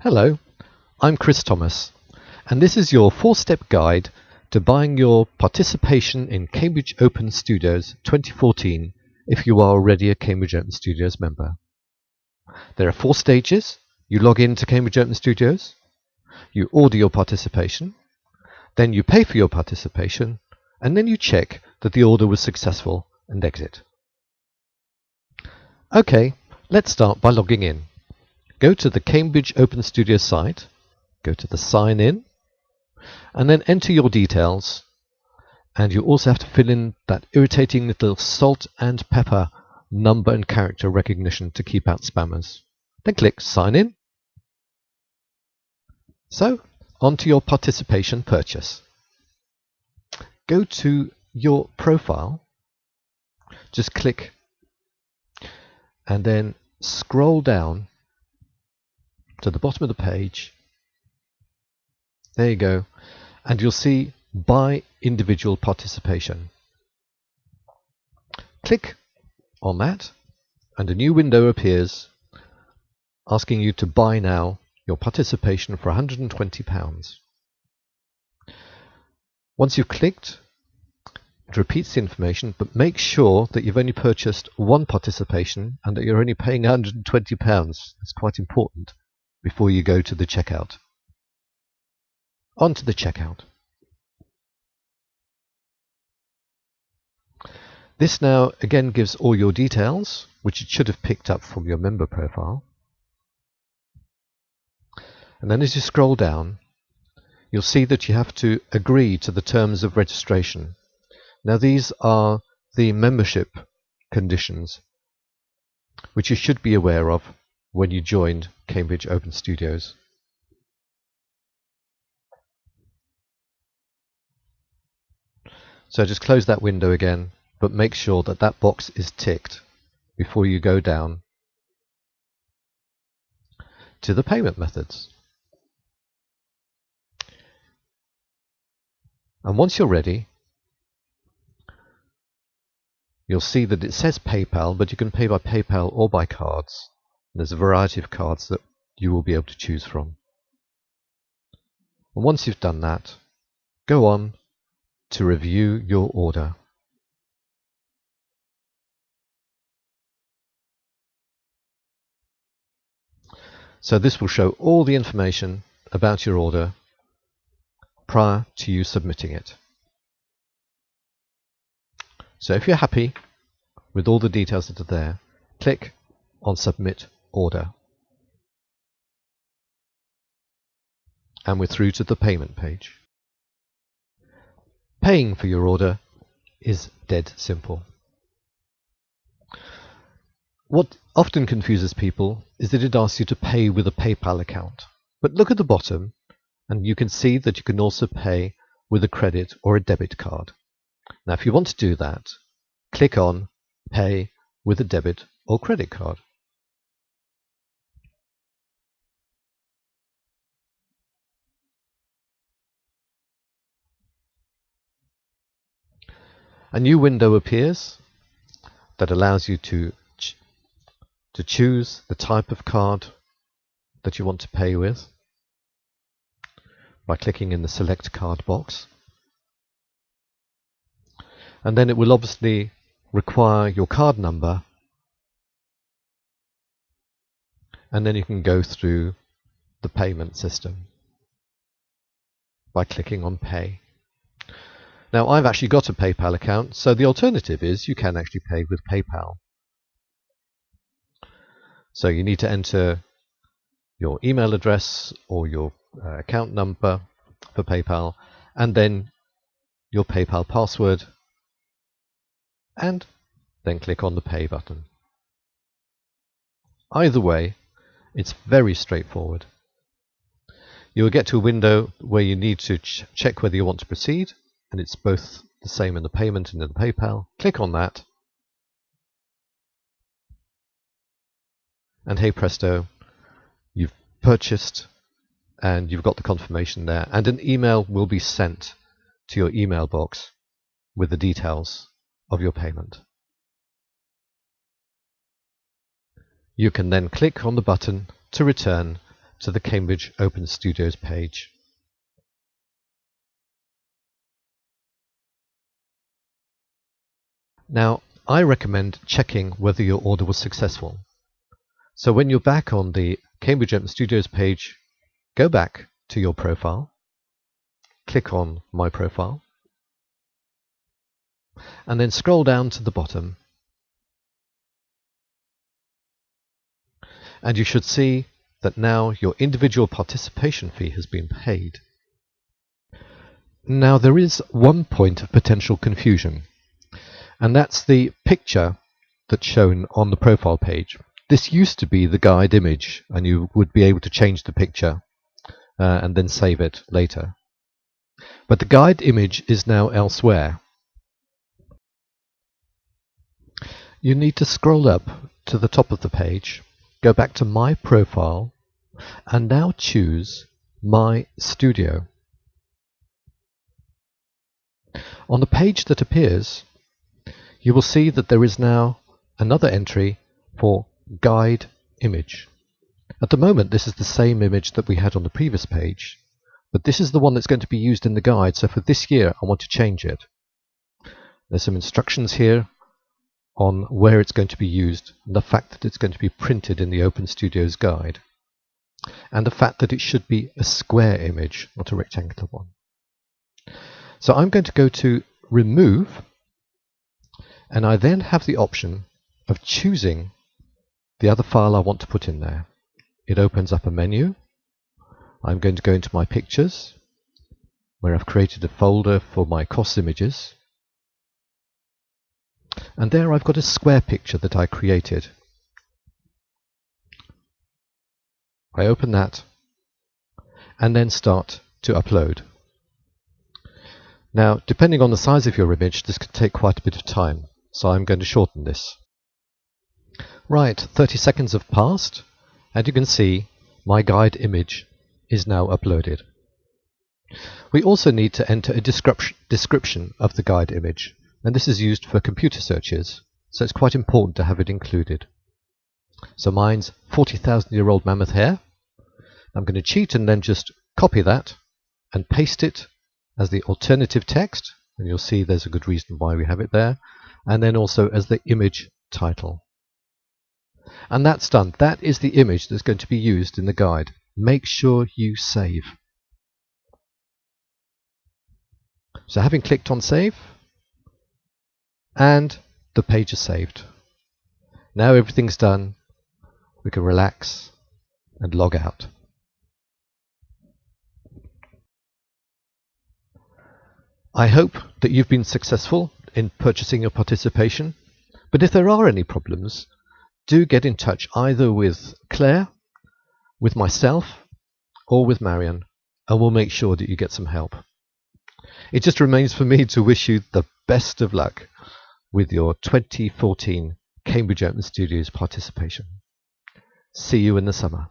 Hello, I'm Chris Thomas, and this is your 4-step guide to buying your participation in Cambridge Open Studios 2014 if you are already a Cambridge Open Studios member. There are 4 stages. You log in to Cambridge Open Studios, you order your participation, then you pay for your participation, and then you check that the order was successful and exit. Okay, let's start by logging in. Go to the Cambridge Open Studios site, go to the Sign In, and then enter your details. And you also have to fill in that irritating little salt and pepper number and character recognition to keep out spammers. Then click Sign In. So, onto your participation purchase. Go to your profile, just click, and then scroll down to the bottom of the page. There you go, and you'll see Buy Individual Participation. Click on that and a new window appears asking you to buy now your participation for £120. Once you've clicked, it repeats the information, but make sure that you've only purchased one participation and that you're only paying £120. It's quite important before you go to the checkout. On to the checkout. This now again gives all your details, which it should have picked up from your member profile. And then as you scroll down, you'll see that you have to agree to the terms of registration. Now these are the membership conditions which you should be aware of when you joined Cambridge Open Studios. So just close that window again, but make sure that that box is ticked before you go down to the payment methods. And once you're ready, you'll see that it says PayPal, but you can pay by PayPal or by cards. There's a variety of cards that you will be able to choose from. And once you've done that, go on to review your order. So this will show all the information about your order prior to you submitting it. So if you're happy with all the details that are there, click on Submit Order. And we're through to the payment page. Paying for your order is dead simple. What often confuses people is that it asks you to pay with a PayPal account. But look at the bottom and you can see that you can also pay with a credit or a debit card. Now if you want to do that, click on Pay with a debit or credit card. A new window appears that allows you to choose the type of card that you want to pay with by clicking in the Select Card box. And then it will obviously require your card number, and then you can go through the payment system by clicking on Pay. Now I've actually got a PayPal account, so the alternative is you can actually pay with PayPal. So you need to enter your email address or your account number for PayPal, and then your PayPal password, and then click on the Pay button. Either way, it's very straightforward. You will get to a window where you need to check whether you want to proceed, and it's both the same in the payment and in the PayPal. Click on that, and hey presto, you've purchased and you've got the confirmation there, and an email will be sent to your email box with the details of your payment. You can then click on the button to return to the Cambridge Open Studios page. Now, I recommend checking whether your order was successful. So when you're back on the Cambridge Open Studios page, go back to your profile, click on My Profile, and then scroll down to the bottom. And you should see that now your individual participation fee has been paid. Now there is one point of potential confusion, and that's the picture that's shown on the profile page. This used to be the guide image, and you would be able to change the picture and then save it later. But the guide image is now elsewhere. You need to scroll up to the top of the page, go back to My Profile, and now choose My Studio. On the page that appears, you will see that there is now another entry for Guide Image. At the moment, this is the same image that we had on the previous page, but this is the one that's going to be used in the guide, so for this year I want to change it. There's some instructions here on where it's going to be used, and the fact that it's going to be printed in the Open Studios guide, and the fact that it should be a square image, not a rectangular one. So I'm going to go to Remove, and I then have the option of choosing the other file I want to put in there. It opens up a menu. I'm going to go into my pictures, where I've created a folder for my COS images. And there I've got a square picture that I created. I open that and then start to upload. Now, depending on the size of your image, this could take quite a bit of time, so I'm going to shorten this. Right, 30 seconds have passed, and you can see my guide image is now uploaded. We also need to enter a description of the guide image, and this is used for computer searches, so it's quite important to have it included. So mine's 40,000-year-old mammoth hair. I'm going to cheat and then just copy that and paste it as the alternative text, and you'll see there's a good reason why we have it there, and then also as the image title. And that's done. That is the image that's going to be used in the guide. Make sure you save. So having clicked on Save, and the page is saved. Now everything's done, we can relax and log out. I hope that you've been successful in purchasing your participation, but if there are any problems, do get in touch either with Claire, with myself, or with Marion, and we'll make sure that you get some help. It just remains for me to wish you the best of luck with your 2014 Cambridge Open Studios participation. See you in the summer.